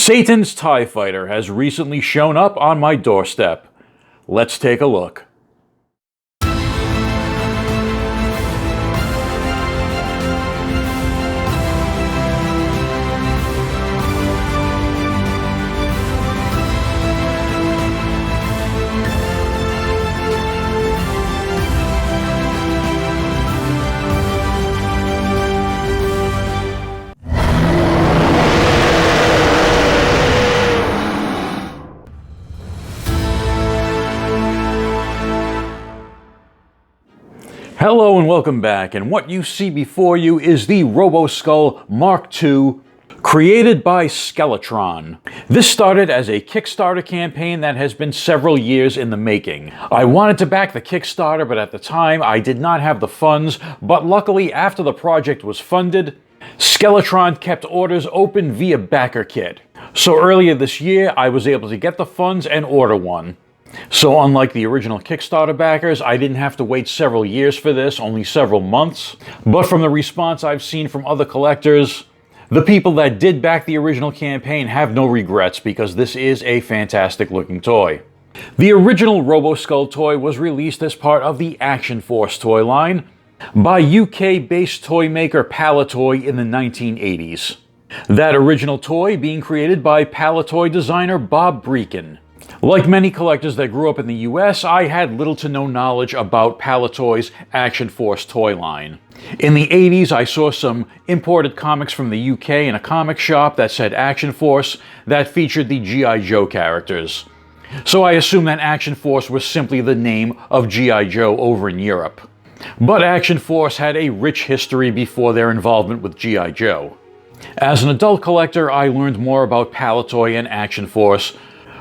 Satan's TIE Fighter has recently shown up on my doorstep. Let's take a look. Hello and welcome back, and what you see before you is the Roboskull Mark II, created by Skeletron. This started as a Kickstarter campaign that has been several years in the making. I wanted to back the Kickstarter, but at the time I did not have the funds, but luckily after the project was funded, Skeletron kept orders open via BackerKit. So earlier this year I was able to get the funds and order one. So unlike the original Kickstarter backers, I didn't have to wait several years for this, only several months. But from the response I've seen from other collectors, the people that did back the original campaign have no regrets because this is a fantastic looking toy. The original Roboskull toy was released as part of the Action Force toy line by UK-based toy maker Palitoy in the 1980s. That original toy being created by Palitoy designer Bob Breakin. Like many collectors that grew up in the US, I had little to no knowledge about Palitoy's Action Force toy line. In the 80s, I saw some imported comics from the UK in a comic shop that said Action Force that featured the G.I. Joe characters. So I assumed that Action Force was simply the name of G.I. Joe over in Europe. But Action Force had a rich history before their involvement with G.I. Joe. As an adult collector, I learned more about Palitoy and Action Force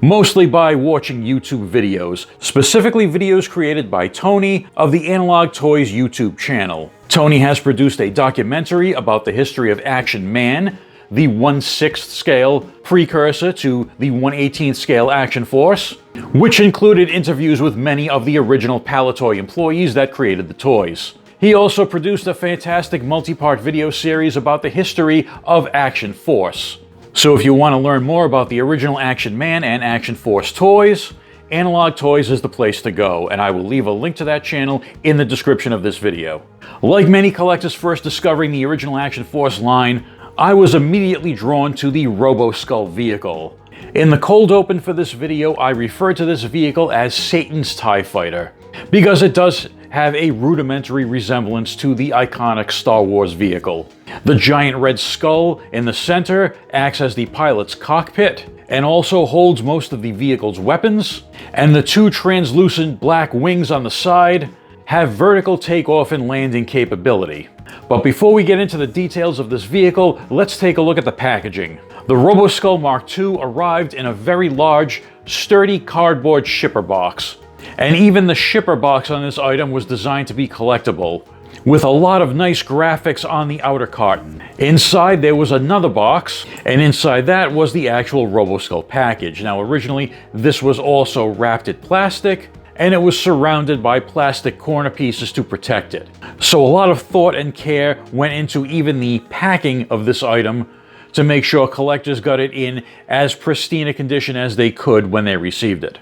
mostly by watching YouTube videos, specifically videos created by Tony of the Analog Toys YouTube channel. Tony has produced a documentary about the history of Action Man, the 1/6 scale precursor to the 1/18 scale Action Force, which included interviews with many of the original Palitoy employees that created the toys. He also produced a fantastic multi-part video series about the history of Action Force. So if you want to learn more about the original Action Man and Action Force toys, Analog Toys is the place to go, and I will leave a link to that channel in the description of this video. Like many collectors first discovering the original Action Force line, I was immediately drawn to the Roboskull vehicle. In the cold open for this video, I refer to this vehicle as Satan's TIE Fighter, because it does have a rudimentary resemblance to the iconic Star Wars vehicle. The giant red skull in the center acts as the pilot's cockpit and also holds most of the vehicle's weapons, and the two translucent black wings on the side have vertical takeoff and landing capability. But before we get into the details of this vehicle, let's take a look at the packaging. The Roboskull Mark II arrived in a very large, sturdy cardboard shipper box. And even the shipper box on this item was designed to be collectible, with a lot of nice graphics on the outer carton. Inside there was another box, and inside that was the actual Roboskull package. Now originally this was also wrapped in plastic, and it was surrounded by plastic corner pieces to protect it. So a lot of thought and care went into even the packing of this item to make sure collectors got it in as pristine a condition as they could when they received it.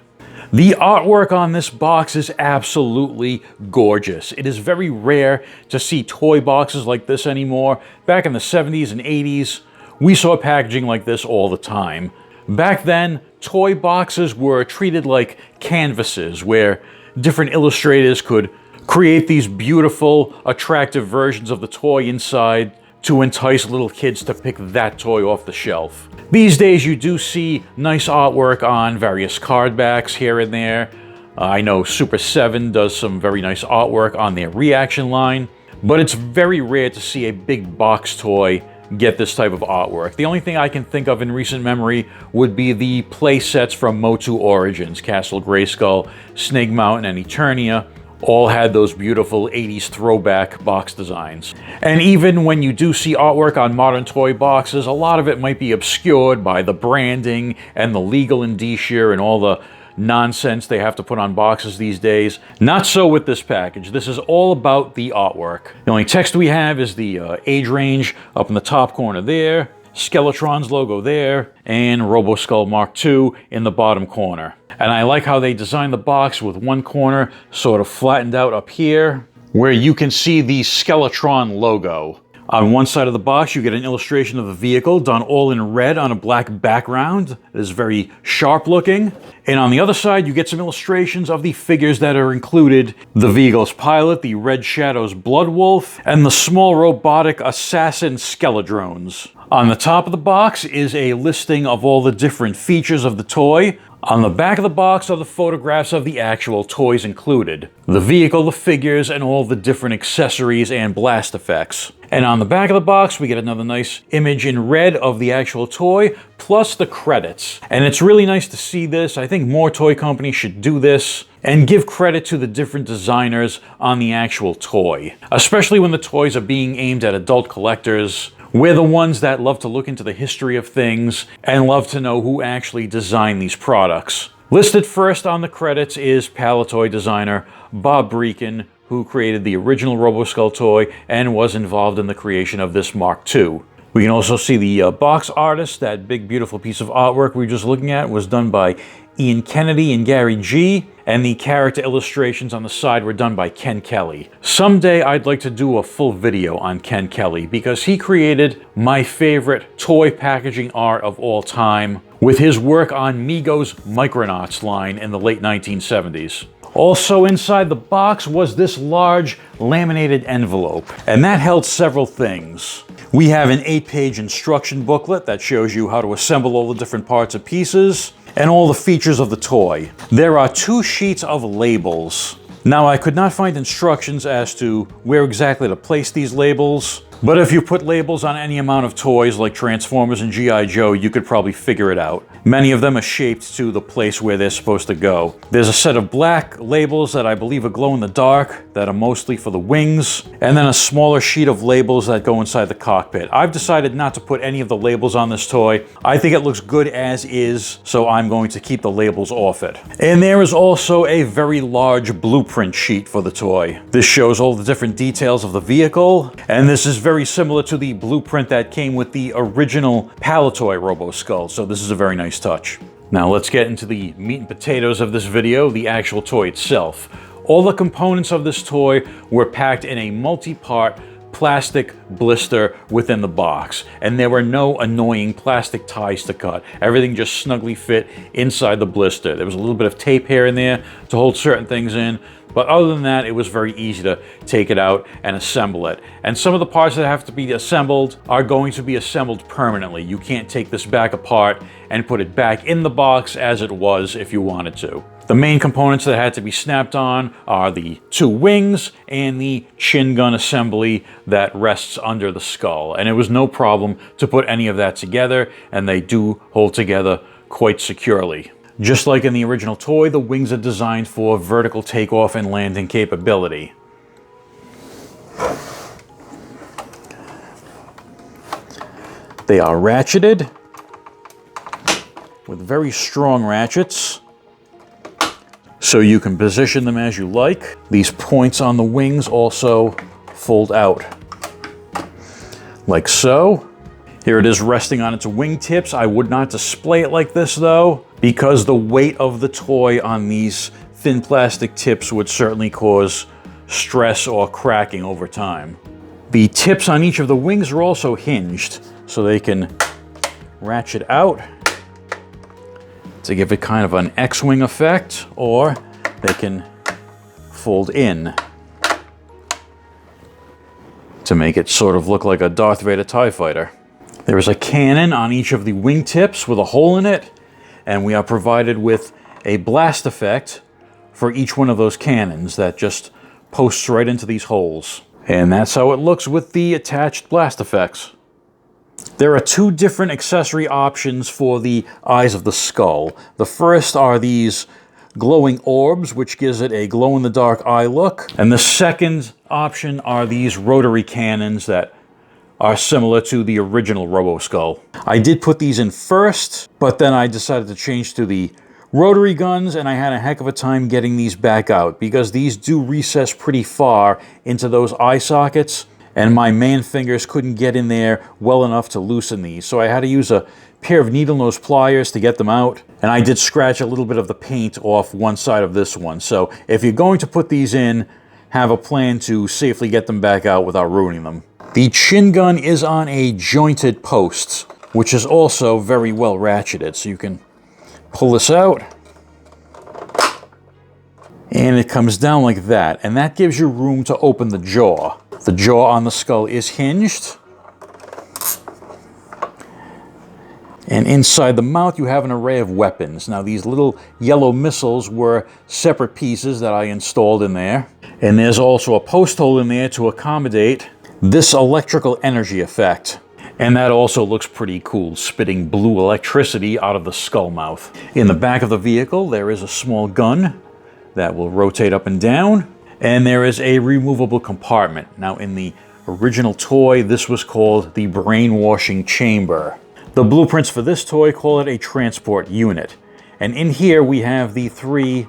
The artwork on this box is absolutely gorgeous. It is very rare to see toy boxes like this anymore. Back in the 70s and 80s, we saw packaging like this all the time. Back then, toy boxes were treated like canvases where different illustrators could create these beautiful, attractive versions of the toy inside to entice little kids to pick that toy off the shelf. These days you do see nice artwork on various card backs here and there. I know Super 7 does some very nice artwork on their Reaction line, but it's very rare to see a big box toy get this type of artwork. The only thing I can think of in recent memory would be the play sets from Motu Origins. Castle Grayskull, Snake Mountain, and Eternia all had those beautiful 80s throwback box designs. And even when you do see artwork on modern toy boxes, a lot of it might be obscured by the branding and the legal indicia and all the nonsense they have to put on boxes these days. Not so with this package. This is all about the artwork. The only text we have is the age range up in the top corner there. Skeletron's logo there, and Roboskull Mark II in the bottom corner. And I like how they designed the box with one corner sort of flattened out up here, where you can see the Skeletron logo. On one side of the box, you get an illustration of the vehicle done all in red on a black background. It is very sharp looking. And on the other side, you get some illustrations of the figures that are included. The vehicle's pilot, the Red Shadow's Blood Wolf, and the small robotic assassin Skeledrones. On the top of the box is a listing of all the different features of the toy. On the back of the box are the photographs of the actual toys included. The vehicle, the figures, and all the different accessories and blast effects. And on the back of the box, we get another nice image in red of the actual toy, plus the credits. And it's really nice to see this. I think more toy companies should do this and give credit to the different designers on the actual toy. Especially when the toys are being aimed at adult collectors. We're the ones that love to look into the history of things and love to know who actually designed these products. Listed first on the credits is Palitoy designer Bob Breakin, who created the original Roboskull toy and was involved in the creation of this Mark II. We can also see the box artist. That big beautiful piece of artwork we were just looking at was done by Ian Kennedy and Gary G, and the character illustrations on the side were done by Ken Kelly. Someday I'd like to do a full video on Ken Kelly because he created my favorite toy packaging art of all time with his work on Mego's Micronauts line in the late 1970s. Also inside the box was this large laminated envelope, and that held several things. We have an 8-page instruction booklet that shows you how to assemble all the different parts and pieces, and all the features of the toy. There are 2 sheets of labels. Now, I could not find instructions as to where exactly to place these labels, but if you put labels on any amount of toys like Transformers and G.I. Joe, you could probably figure it out. Many of them are shaped to the place where they're supposed to go. There's a set of black labels that I believe are glow in the dark, that are mostly for the wings, and then a smaller sheet of labels that go inside the cockpit. I've decided not to put any of the labels on this toy. I think it looks good as is, so I'm going to keep the labels off it. And there is also a very large blueprint sheet for the toy. This shows all the different details of the vehicle, and this is very similar to the blueprint that came with the original Palitoy Roboskull, so this is a very nice touch. Now let's get into the meat and potatoes of this video, the actual toy itself. All the components of this toy were packed in a multi-part plastic blister within the box, and there were no annoying plastic ties to cut. Everything just snugly fit inside the blister. There was a little bit of tape here and there to hold certain things in, but other than that, it was very easy to take it out and assemble it. And some of the parts that have to be assembled are going to be assembled permanently. You can't take this back apart and put it back in the box as it was if you wanted to. The main components that had to be snapped on are the 2 wings and the chin gun assembly that rests under the skull. And it was no problem to put any of that together, and they do hold together quite securely. Just like in the original toy, the wings are designed for vertical takeoff and landing capability. They are ratcheted with very strong ratchets, so you can position them as you like. These points on the wings also fold out, like so. Here it is resting on its wingtips. I would not display it like this though, because the weight of the toy on these thin plastic tips would certainly cause stress or cracking over time. The tips on each of the wings are also hinged, so they can ratchet out to give it kind of an X-wing effect, or they can fold in to make it sort of look like a Darth Vader TIE fighter. There is a cannon on each of the wingtips with a hole in it, and we are provided with a blast effect for each one of those cannons that just posts right into these holes. And that's how it looks with the attached blast effects. There are 2 different accessory options for the eyes of the skull. The first are these glowing orbs, which gives it a glow-in-the-dark eye look. And the second option are these rotary cannons that are similar to the original Roboskull. I did put these in first, but then I decided to change to the rotary guns, and I had a heck of a time getting these back out because these do recess pretty far into those eye sockets, and my man fingers couldn't get in there well enough to loosen these, so I had to use a pair of needle nose pliers to get them out, and I did scratch a little bit of the paint off one side of this one. So if you're going to put these in, have a plan to safely get them back out without ruining them. The chin gun is on a jointed post, which is also very well ratcheted, so you can pull this out, and it comes down like that, and that gives you room to open the jaw. The jaw on the skull is hinged, and inside the mouth you have an array of weapons. Now these little yellow missiles were separate pieces that I installed in there, and there's also a post hole in there to accommodate this electrical energy effect. And that also looks pretty cool, spitting blue electricity out of the skull mouth. In the back of the vehicle, there is a small gun that will rotate up and down, and there is a removable compartment. Now, in the original toy, this was called the brainwashing chamber. The blueprints for this toy call it a transport unit. And in here, we have the 3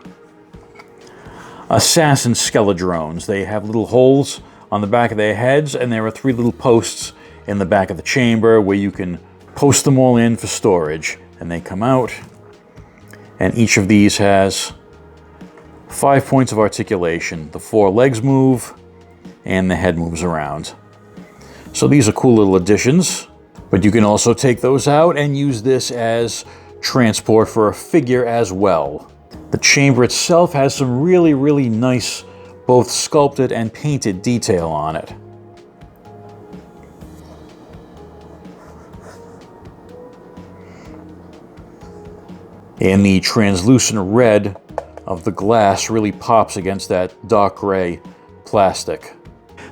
assassin Skeledrones. They have little holes on the back of their heads, and there are 3 little posts in the back of the chamber where you can post them all in for storage. And they come out, and each of these has 5 points of articulation. The 4 legs move, and the head moves around. So these are cool little additions, but you can also take those out and use this as transport for a figure as well. The chamber itself has some really, really nice both sculpted and painted detail on it. And the translucent red of the glass really pops against that dark gray plastic.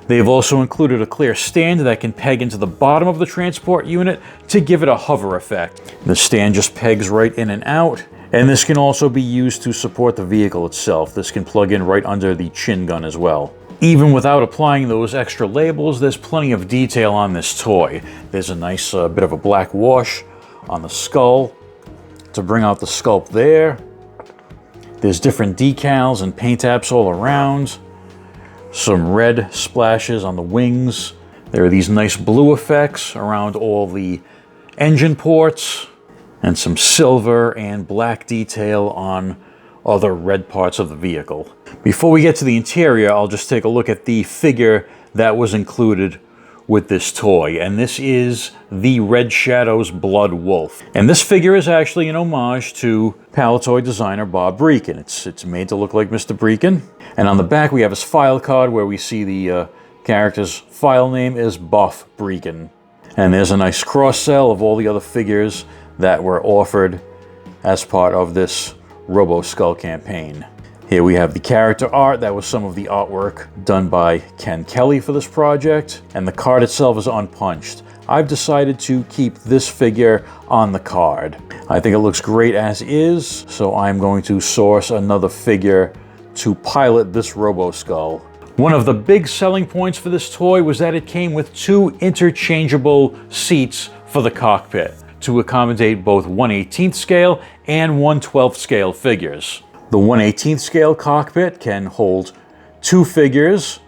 They've also included a clear stand that can peg into the bottom of the transport unit to give it a hover effect. The stand just pegs right in and out, and this can also be used to support the vehicle itself. This can plug in right under the chin gun as well. Even without applying those extra labels, there's plenty of detail on this toy. There's a nice bit of a black wash on the skull to bring out the sculpt there. There's different decals and paint apps all around. Some red splashes on the wings. There are these nice blue effects around all the engine ports, and some silver and black detail on other red parts of the vehicle. Before we get to the interior, I'll just take a look at the figure that was included with this toy, and this is the Red Shadow's Blood Wolf. And this figure is actually an homage to Palitoy designer Bob Breakin. It's made to look like Mr. Breakin. And on the back we have his file card where we see the character's file name is Buff Breakin. And there's a nice cross-sell of all the other figures that were offered as part of this Roboskull campaign. Here we have the character art. That was some of the artwork done by Ken Kelly for this project, and the card itself is unpunched. I've decided to keep this figure on the card. I think it looks great as is, so I'm going to source another figure to pilot this Roboskull. One of the big selling points for this toy was that it came with 2 interchangeable seats for the cockpit to accommodate both 1/18th scale and 1/12th scale figures. The 1/18th scale cockpit can hold 2 figures,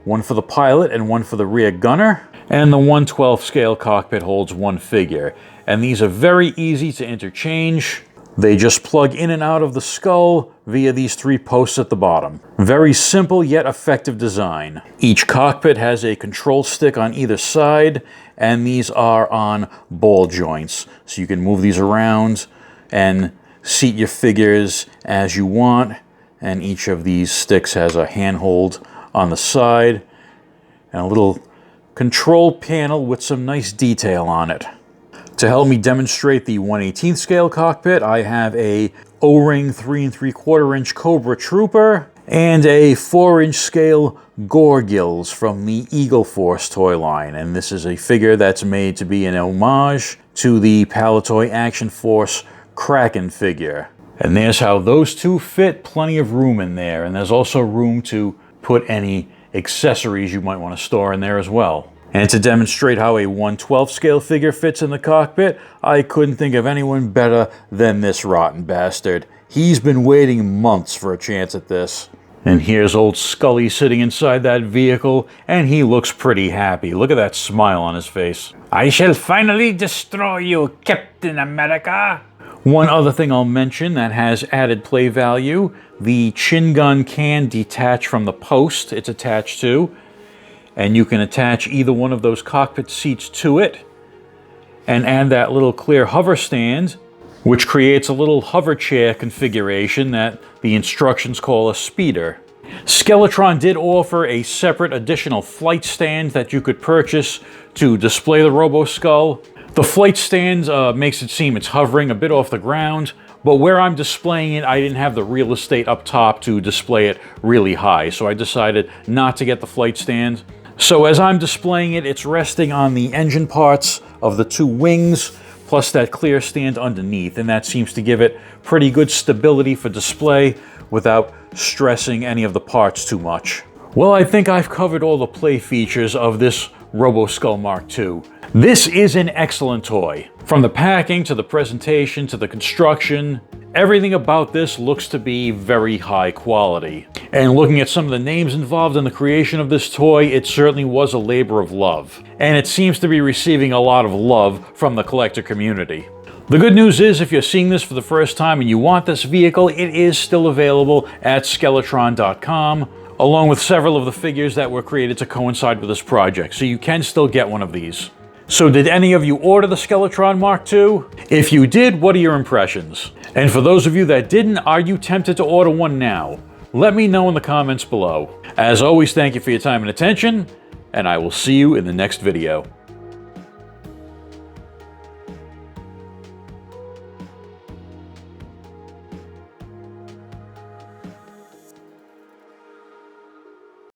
one for the pilot and one for the rear gunner, and the 1/12th scale cockpit holds 1 figure. And these are very easy to interchange. They just plug in and out of the skull via these 3 posts at the bottom. Very simple yet effective design. Each cockpit has a control stick on either side, and these are on ball joints. So you can move these around and seat your figures as you want, and each of these sticks has a handhold on the side and a little control panel with some nice detail on it. To help me demonstrate the 1/18th scale cockpit, I have a O-ring 3 3/4 inch Cobra Trooper and a 4-inch scale Gorgills from the Eagle Force toy line. And this is a figure that's made to be an homage to the Palitoy Action Force Kraken figure. And there's how those 2 fit. Plenty of room in there, and there's also room to put any accessories you might want to store in there as well. And to demonstrate how a 1/12 scale figure fits in the cockpit, I couldn't think of anyone better than this rotten bastard. He's been waiting months for a chance at this. And here's old Scully sitting inside that vehicle, and he looks pretty happy. Look at that smile on his face. I shall finally destroy you, Captain America. One other thing I'll mention that has added play value, the chin gun can detach from the post it's attached to, and you can attach either one of those cockpit seats to it, and add that little clear hover stand, which creates a little hover chair configuration that the instructions call a speeder. Skeletron did offer a separate additional flight stand that you could purchase to display the Roboskull. The flight stand makes it seem it's hovering a bit off the ground, but where I'm displaying it, I didn't have the real estate up top to display it really high, so I decided not to get the flight stand. So as I'm displaying it, it's resting on the engine parts of the two wings, plus that clear stand underneath, and that seems to give it pretty good stability for display without stressing any of the parts too much. Well, I think I've covered all the play features of this Roboskull Mark II. This is an excellent toy. From the packing to the presentation to the construction, everything about this looks to be very high quality. And looking at some of the names involved in the creation of this toy, it certainly was a labor of love. And it seems to be receiving a lot of love from the collector community. The good news is, if you're seeing this for the first time and you want this vehicle, it is still available at Skeletron.com, along with several of the figures that were created to coincide with this project, so you can still get one of these. So did any of you order the Skeletron Mark II? If you did, what are your impressions? And for those of you that didn't, are you tempted to order one now? Let me know in the comments below. As always, thank you for your time and attention, and I will see you in the next video.